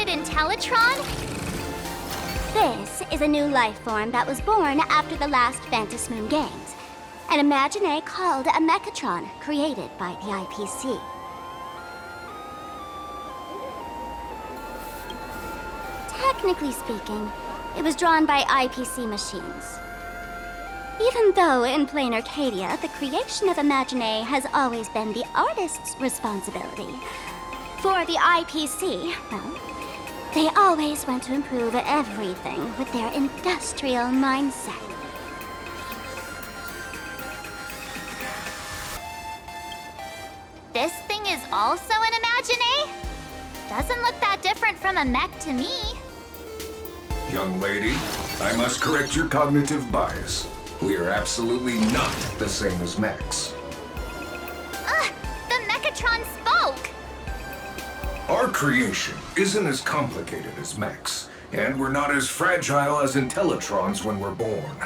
created Intellitron? This is a new life form that was born after the last Phantom Moon Games. An Imagine called a Mechatron, created by the IPC. Technically speaking, it was drawn by IPC machines. Even though in Planarcadia, the creation of Imagine has always been the artist's responsibility. For the IPC, well, they always want to improve everything with their industrial mindset. This thing is also an Imagine? Doesn't look that different from a mech to me. Young lady, I must correct your cognitive bias. We are absolutely not the same as mechs. The Mechatron spoke! Our creation isn't as complicated as mechs, and we're not as fragile as Intellitrons when we're born.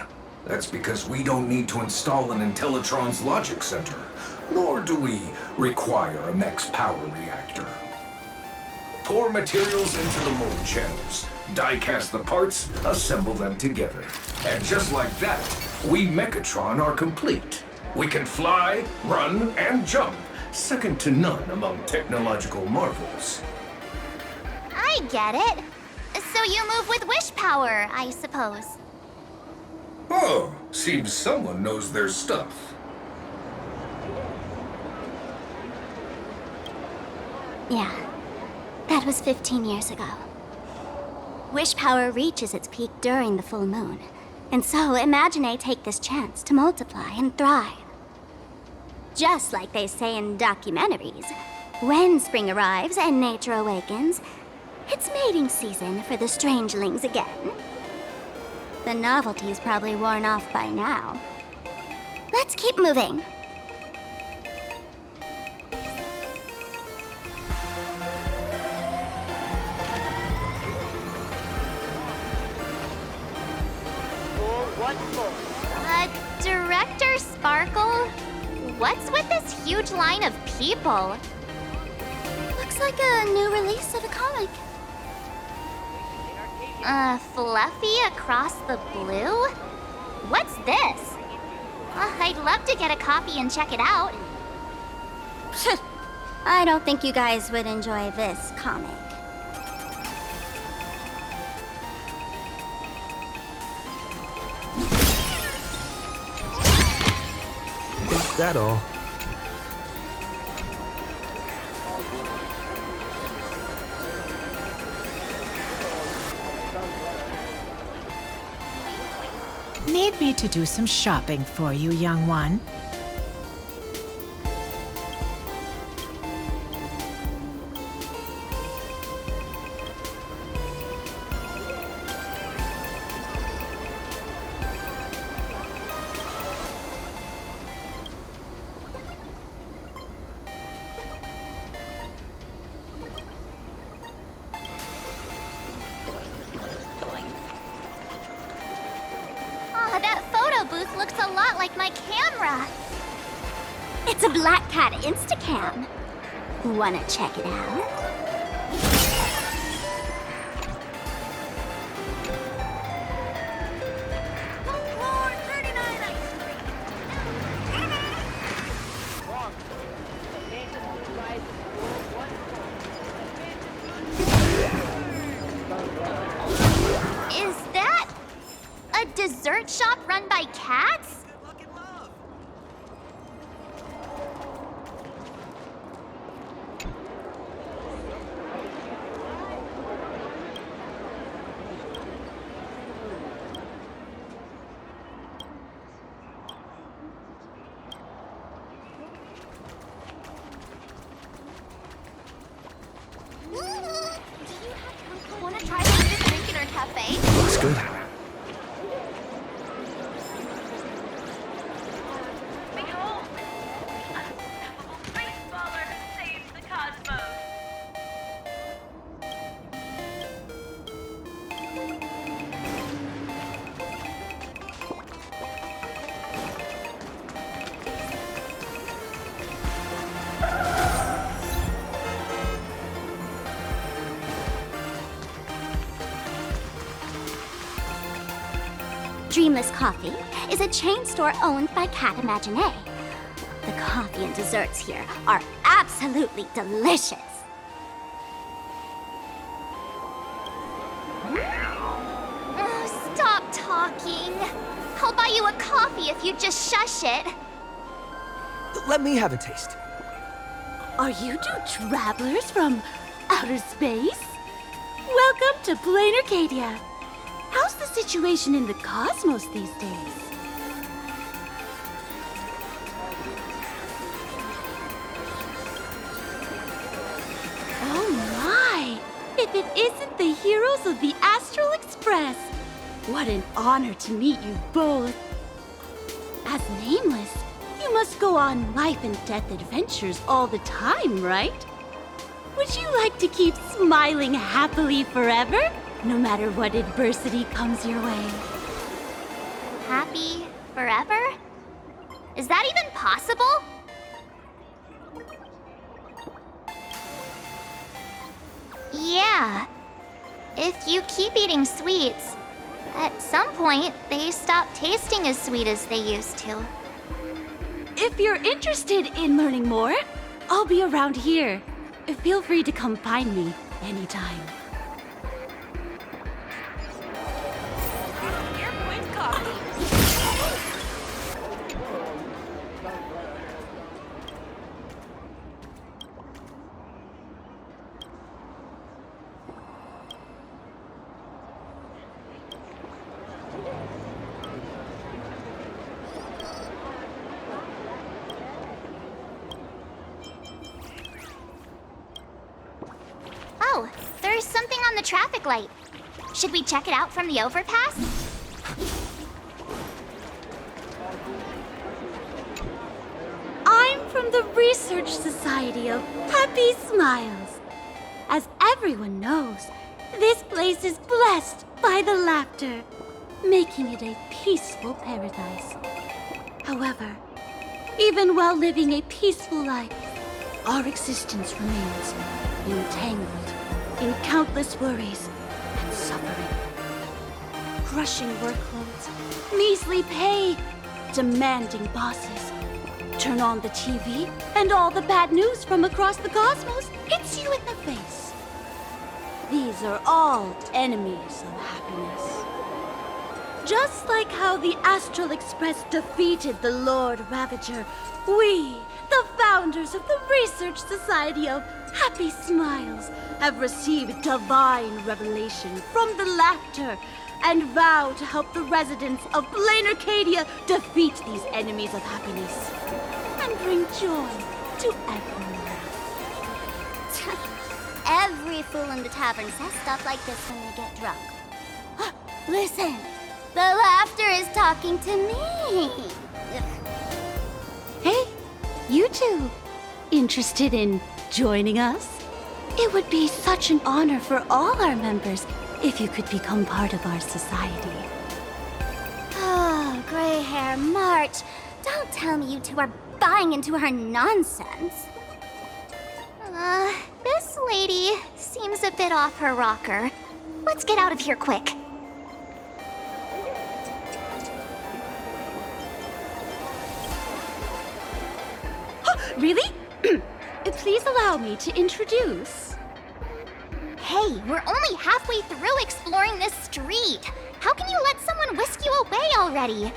That's because we don't need to install an Intellitron's logic center, nor do we require a mech's power reactor. Pour materials into the mold channels, die-cast the parts, assemble them together. And just like that, we Mechatron are complete. We can fly, run, and jump, second to none among technological marvels. I get it. So you move with wish power, I suppose. Oh, seems someone knows their stuff. Yeah, that was 15 years ago. Wish power reaches its peak during the full moon, and so Imagine take this chance to multiply and thrive. Just like they say in documentaries, when spring arrives and nature awakens, it's mating season for the strangelings again. The novelty's probably worn off by now. Let's keep moving. Director Sparkle? What's with this huge line of people? Looks like a new release of a comic. Fluffy across the blue? What's this? I'd love to get a copy and check it out. I don't think you guys would enjoy this comic. Is that all? Need me to do some shopping for you, young one? That photo booth looks a lot like my camera. It's a Black Cat Instacam. Wanna check it out? Is that a dessert shop run by cats? Want to try something to drink in our cafe? Looks good. Behold, unstoppable baseballer has saved the cosmos. Dreamless Coffee is a chain store owned by Cat Imaginé. The coffee and desserts here are absolutely delicious. Oh, stop talking. I'll buy you a coffee if you just shush it. Let me have a taste. Are you two travelers from outer space? Welcome to Planarcadia. How's the situation in the cosmos these days? Oh my! If it isn't the heroes of the Astral Express! What an honor to meet you both. As Nameless, you must go on life and death adventures all the time, right? Would you like to keep smiling happily forever, no matter what adversity comes your way? Happy forever? Is that even possible? Yeah. If you keep eating sweets, at some point they stop tasting as sweet as they used to. If you're interested in learning more, I'll be around here. Feel free to come find me anytime. Airpoint coffee. Oh, there's something on the traffic light. Should we check it out from the overpass? I'm from the Research Society of Happy Smiles. As everyone knows, this place is blessed by the laughter, making it a peaceful paradise. However, even while living a peaceful life, our existence remains entangled in countless worries and suffering. Crushing workloads, measly pay, demanding bosses. Turn on the TV, and all the bad news from across the cosmos hits you in the face. These are all enemies of happiness. Just like how the Astral Express defeated the Lord Ravager, we, the founders of the Research Society of Happy Smiles, have received divine revelation from the laughter and vow to help the residents of Planarcadia defeat these enemies of happiness and bring joy to everyone. Every fool in the tavern says stuff like this when they get drunk. Listen, the laughter is talking to me. Hey, you two, interested in joining us? It would be such an honor for all our members if you could become part of our society. Oh, gray hair March, don't tell me you two are buying into her nonsense. This lady seems a bit off her rocker. Let's get out of here quick. Really? Please allow me to introduce. Hey, we're only halfway through exploring this street. How can you let someone whisk you away already?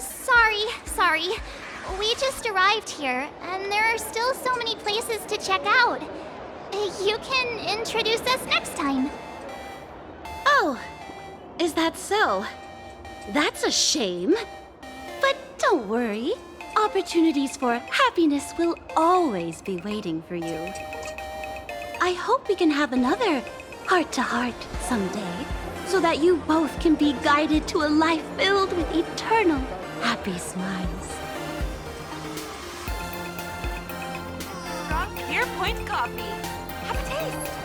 Sorry. We just arrived here, and there are still so many places to check out. You can introduce us next time. Oh, is that so? That's a shame. But don't worry. Opportunities for happiness will always be waiting for you. I hope we can have another heart-to-heart someday, so that you both can be guided to a life filled with eternal happy smiles. Strong Airpoint coffee. Have a taste.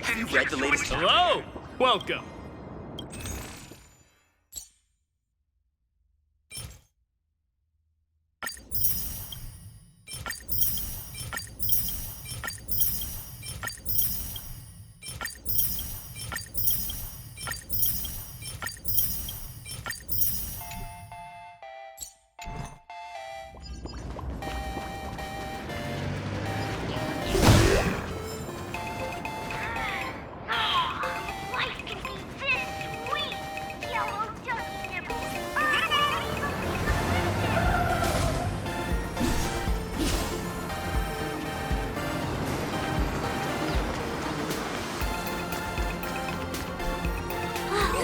Have you read the latest? Hello! Welcome!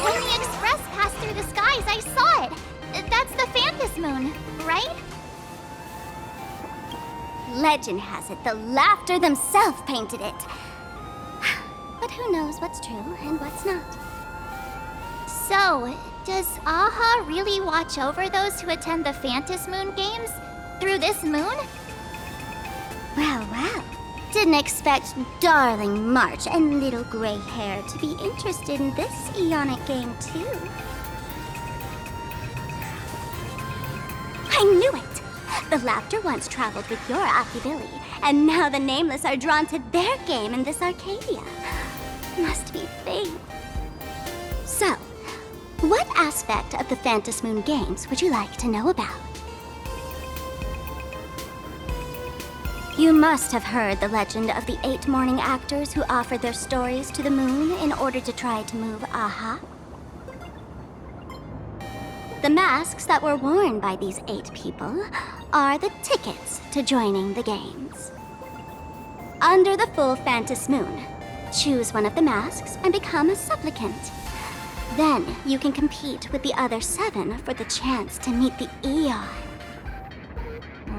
When the express passed through the skies, I saw it. That's the Phantom Moon, right? Legend has it the Laughter themselves painted it. But who knows what's true and what's not? So, does Aha really watch over those who attend the Phantom Moon games through this moon? Well, well. Didn't expect darling March and little gray hair to be interested in this Eonic game, too. I knew it! The Laughter once traveled with your Akibilly, and now the Nameless are drawn to their game in this Arcadia. Must be fate. So, what aspect of the Phantom Moon games would you like to know about? You must have heard the legend of the 8 morning actors who offered their stories to the moon in order to try to move Aha. The masks that were worn by these 8 people are the tickets to joining the games. Under the full Phantom Moon, choose one of the masks and become a supplicant. Then you can compete with the other 7 for the chance to meet the Eon.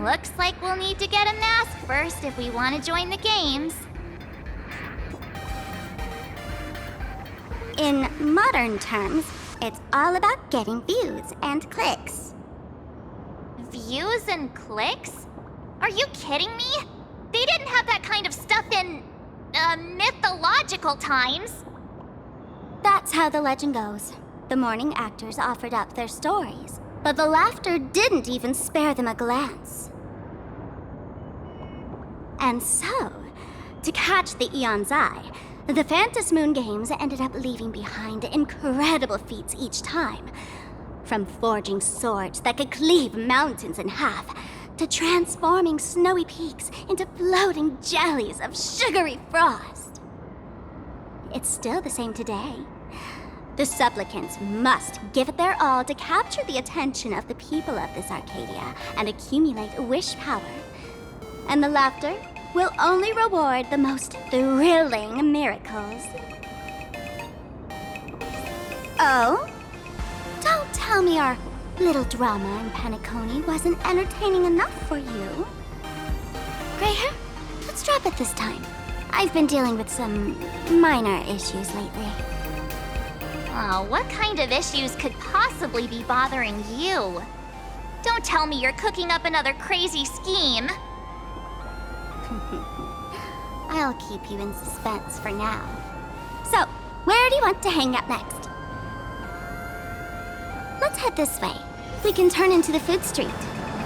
Looks like we'll need to get a mask first if we want to join the games. In modern terms, it's all about getting views and clicks. Views and clicks? Are you kidding me? They didn't have that kind of stuff in, mythological times. That's how the legend goes. The morning actors offered up their stories, but the Laughter didn't even spare them a glance. And so, to catch the Eon's eye, the Phantom Moon games ended up leaving behind incredible feats each time. From forging swords that could cleave mountains in half, to transforming snowy peaks into floating jellies of sugary frost. It's still the same today. The supplicants must give it their all to capture the attention of the people of this Arcadia and accumulate wish power. And the Laughter will only reward the most thrilling miracles. Oh? Don't tell me our little drama in Paniconi wasn't entertaining enough for you. Gray hair, let's drop it this time. I've been dealing with some minor issues lately. Oh, what kind of issues could possibly be bothering you? Don't tell me you're cooking up another crazy scheme. I'll keep you in suspense for now. So, where do you want to hang out next? Let's head this way. We can turn into the food street.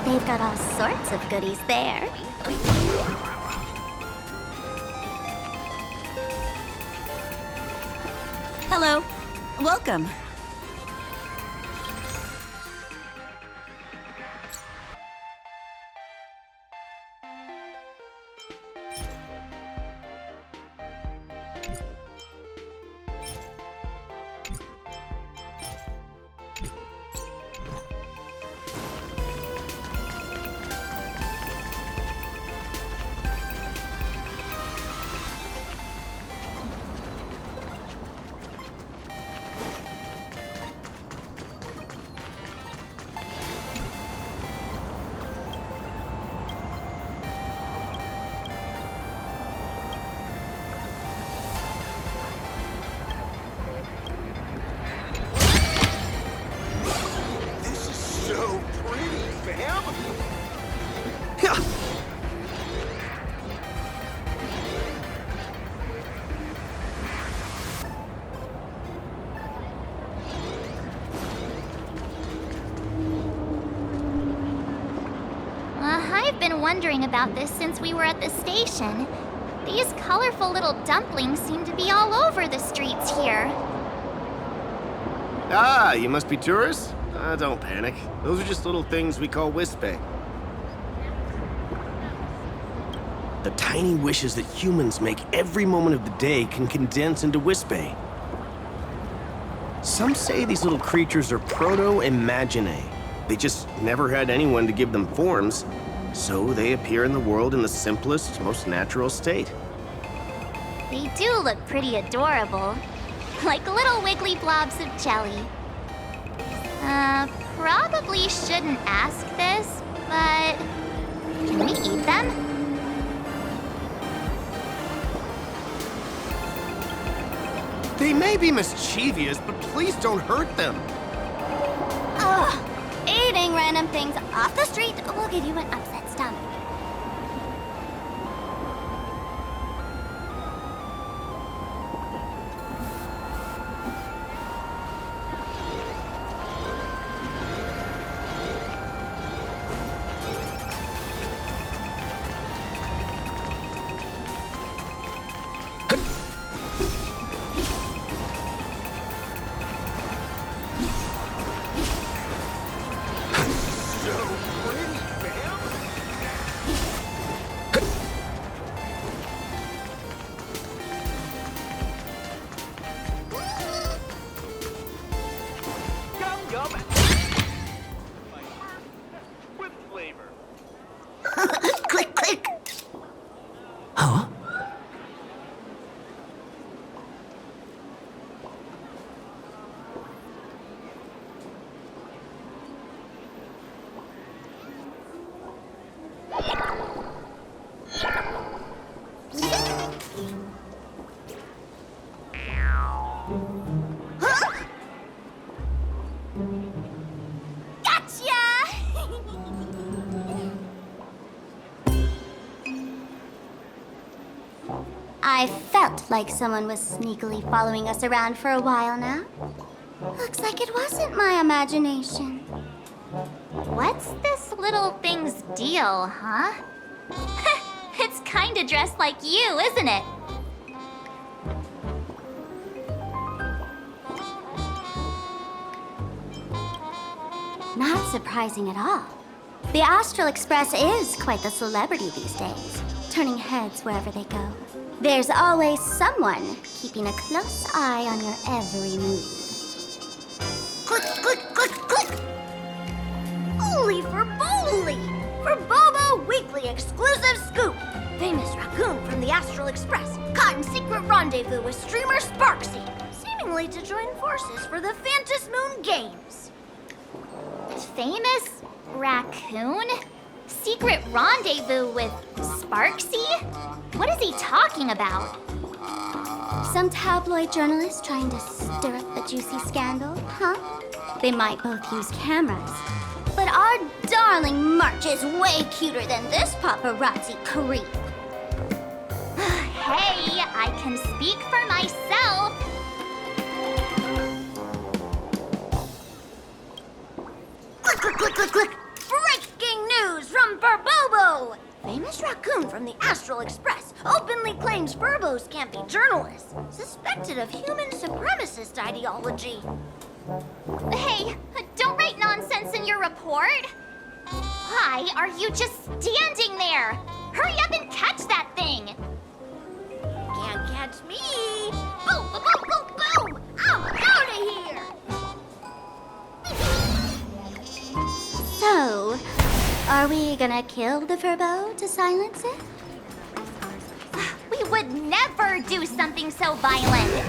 They've got all sorts of goodies there. Hello. Welcome. been wondering about this since we were at the station. These colorful little dumplings seem to be all over the streets here. Ah, you must be tourists? Don't panic. Those are just little things we call wispe. The tiny wishes that humans make every moment of the day can condense into wispe. Some say these little creatures are proto-imaginae. They just never had anyone to give them forms, so they appear in the world in the simplest, most natural state. They do look pretty adorable. Like little wiggly blobs of jelly. Probably shouldn't ask this, but can we eat them? They may be mischievous, but please don't hurt them. Ugh! Eating random things off the street will give you an upset stomach. Click, click. Huh? I felt like someone was sneakily following us around for a while now. Looks like it wasn't my imagination. What's this little thing's deal, huh? It's kinda dressed like you, isn't it? Not surprising at all. The Astral Express is quite the celebrity these days, turning heads wherever they go. There's always someone keeping a close eye on your every move. Click, click, click, click. Holy for Bowly! For Bobo Weekly exclusive scoop! Famous raccoon from the Astral Express caught in secret rendezvous with streamer Sparksy, seemingly to join forces for the Phantom Moon Games. Famous raccoon? Secret rendezvous with Sparksy? What is he talking about? Some tabloid journalist trying to stir up a juicy scandal, huh? They might both use cameras. But our darling March is way cuter than this paparazzi creep. Hey, I can speak for myself. Click, click, click, click, click! Breaking news from Burbobo! Famous raccoon from the Astral Express openly claims Burbos can't be journalists, suspected of human supremacist ideology. Hey, don't write nonsense in your report. Why are you just standing there? Hurry up and catch that thing. Can't catch me! Boom, boom, boom, boom, boom! I'm out of here! So, are we gonna kill the Furbo to silence it? We would never do something so violent.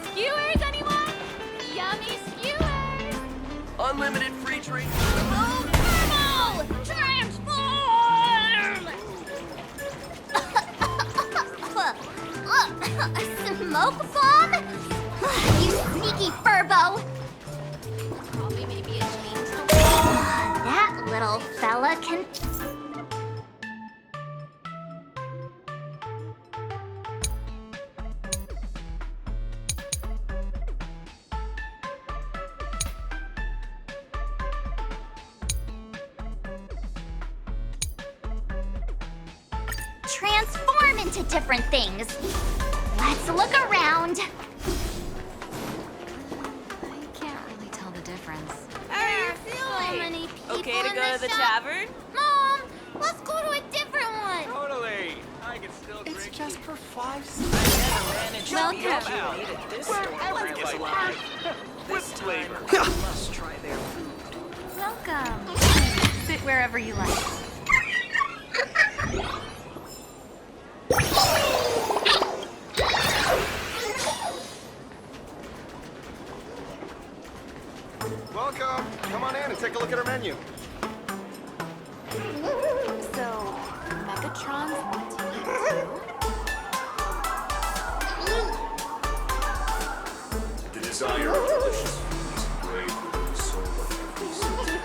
Skewers, anyone? Yummy skewers! Unlimited free drinks. Oh, Turbo! Transform! A smoke bomb? You sneaky furbo! Probably maybe a chainsaw. That little fella can... transform into different things. Let's look around. I can't really tell the difference. So many people Okay to in go the to the shop. tavern? Mom, let's go to a different one. Totally. I can still drink. It's just for 5 cents. Welcome. Wherever gets alive. With flavor. Must try their food. Welcome. Sit wherever you like. Welcome. Come on in and take a look at our menu. So, Megatron's want to eat too? The desire of delicious food is engraved within the soul of every citizen.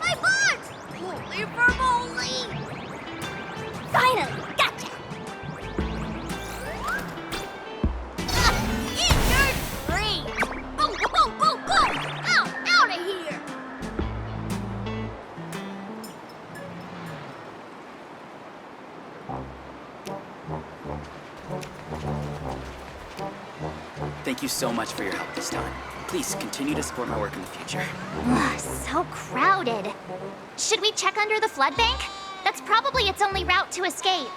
My butt! Holy verbally! Finally, gotcha! Eat your treat! Go, go, go, go, go! Out of here! Thank you so much for your help this time. Please continue to support my work in the future. So crowded. Should we check under the flood bank? That's probably its only route to escape.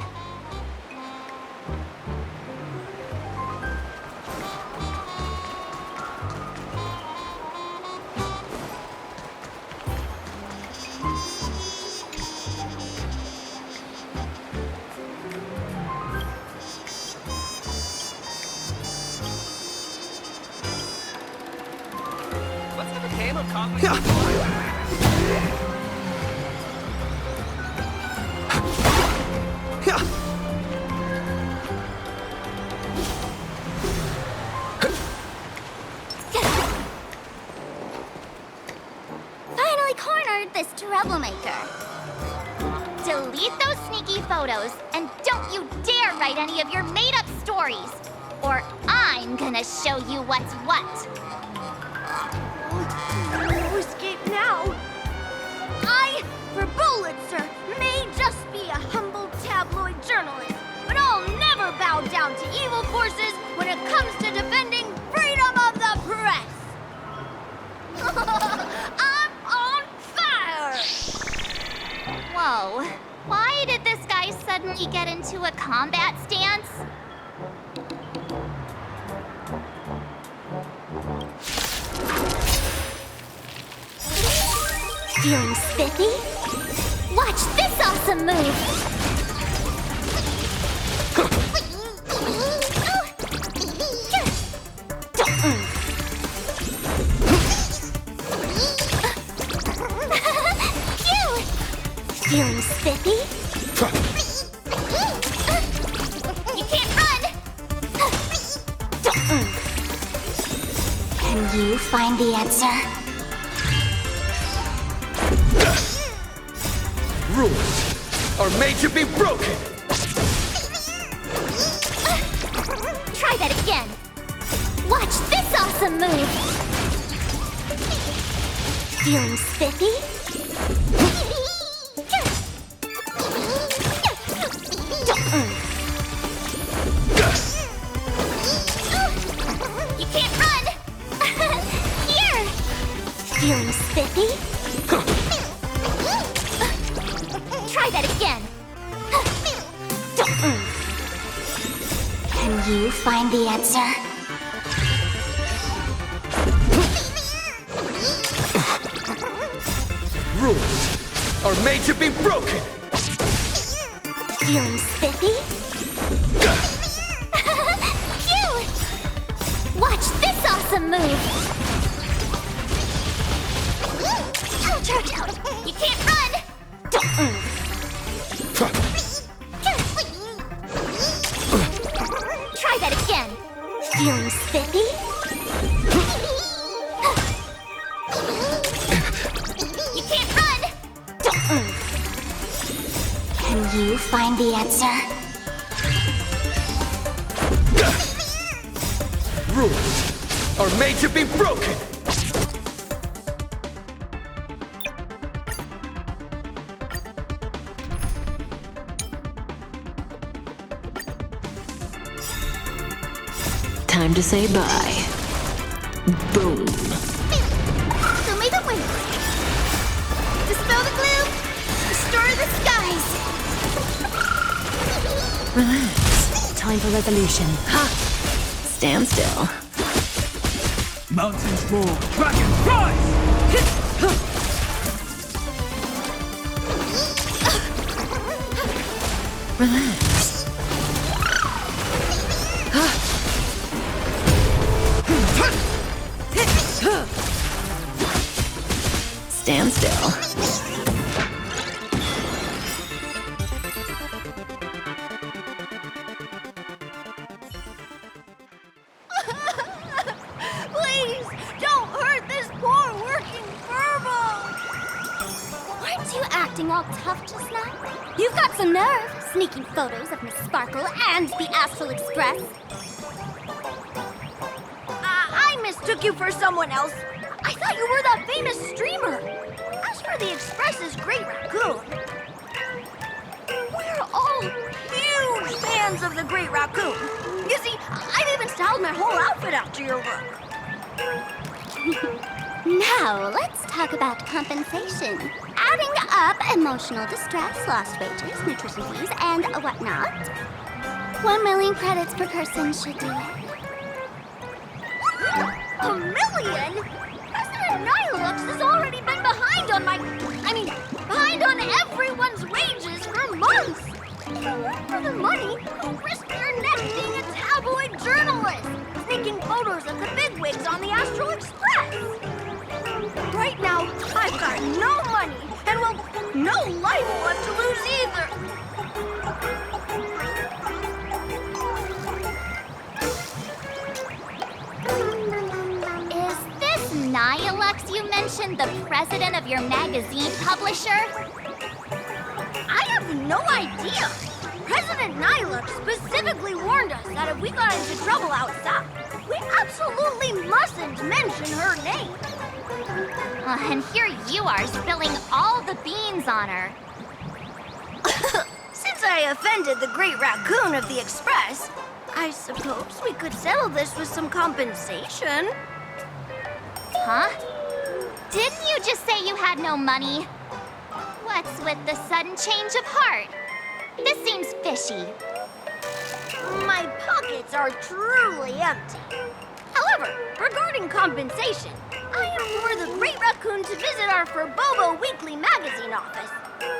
Let's have a game of coffee. Finally cornered this troublemaker. Delete those sneaky photos, and don't you dare write any of your made-up stories, or I'm gonna show you what's what. No escape now. I, for Bullitzer, may just be a humble tabloid journalist, but I'll never bow down to evil forces when it comes to defending freedom of the press. I'm on fire! Whoa, why did this guy suddenly get into a combat stance? Feeling spiffy? Watch this awesome move! Phew! Feeling spiffy? You can't run! Can you find the answer? Rules are made to be broken. Try that again! Watch this awesome move! Feeling spiffy? You can't run! Here! Feeling spiffy? Try that again! Can you find the answer? Rules are made to be broken. Feeling spiffy? Phew! Watch this awesome move! Charge out! You can't run! Don't move! Try that again! Feeling spiffy? You can't run! Don't move. Can you find the answer? Rules are made to be broken! Time to say bye. Boom. Show me the way! Dispel the gloom! Restore the skies! Relax. Time for resolution. Ha! Stand still. Mountains roar, dragons rise! Relax. Stand still. Please, don't hurt this poor working furbo! Weren't you acting all tough just now? You've got some nerve, sneaking photos of Miss Sparkle and the Astral Express. I mistook you for someone else. I thought you were that famous streamer. As for the Express's Great Raccoon, we're all huge fans of the Great Raccoon. You see, I've even styled my whole outfit after your work. Now, let's talk about compensation. Adding up emotional distress, lost wages, nutrition fees, and whatnot. 1 million credits per person should do it. A million? President Nihilux has already been behind on behind on everyone's wages for months. If it weren't for the money, you'd risk your neck being a tabloid journalist, sneaking photos of the bigwigs on the Astral Express. Right now, I've got no money, and well, no libel left to lose either. Nihilux, you mentioned the president of your magazine publisher? I have no idea. President Nihilux specifically warned us that if we got into trouble outside, we absolutely mustn't mention her name. And here you are spilling all the beans on her. Since I offended the Great Raccoon of the Express, I suppose we could settle this with some compensation. Huh? Didn't you just say you had no money? What's with the sudden change of heart? This seems fishy. My pockets are truly empty. However, regarding compensation, I implore the Great Raccoon to visit our Furbobo Weekly magazine office.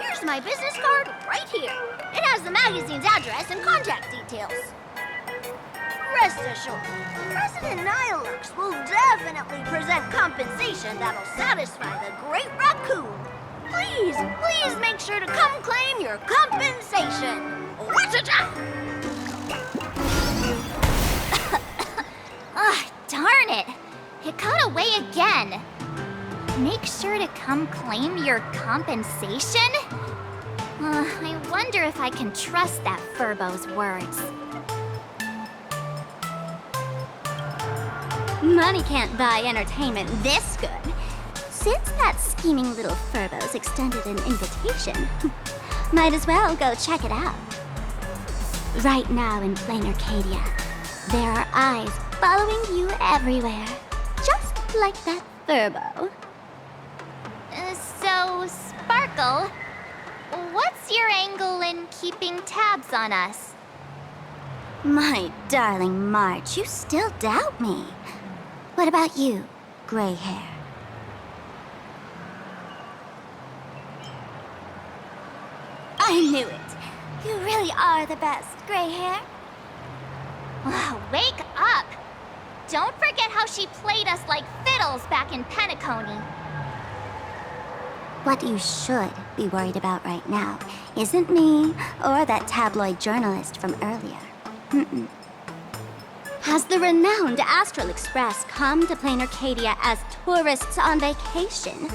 Here's my business card right here. It has the magazine's address and contact details. Rest assured, President Nihilux will definitely present compensation that'll satisfy the Great Raccoon. Please, please make sure to come claim your compensation. Wichita! Ah, darn it! It got away again. Make sure to come claim your compensation? I wonder if I can trust that Furbo's words. Money can't buy entertainment this good. Since that scheming little Furbo's extended an invitation, might as well go check it out. Right now in Planarcadia, there are eyes following you everywhere, just like that Furbo. So, Sparkle, what's your angle in keeping tabs on us? My darling March, you still doubt me. What about you, gray hair? I knew it. You really are the best, gray hair. Wake up! Don't forget how she played us like fiddles back in Penacony. What you should be worried about right now isn't me or that tabloid journalist from earlier. Mm-mm. Has the renowned Astral Express come to Planarcadia as tourists on vacation?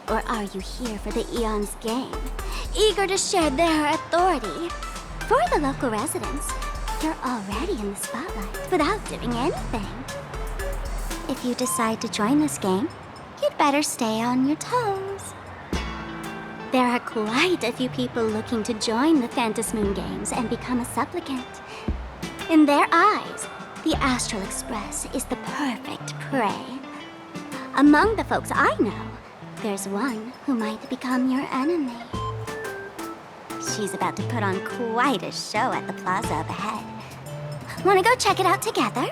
Or are you here for the Eon's game, eager to share their authority? For the local residents, you're already in the spotlight without doing anything. If you decide to join this game, you'd better stay on your toes. There are quite a few people looking to join the Phantom Moon Games and become a supplicant. In their eyes, the Astral Express is the perfect prey. Among the folks I know, there's one who might become your enemy. She's about to put on quite a show at the plaza up ahead. Wanna go check it out together?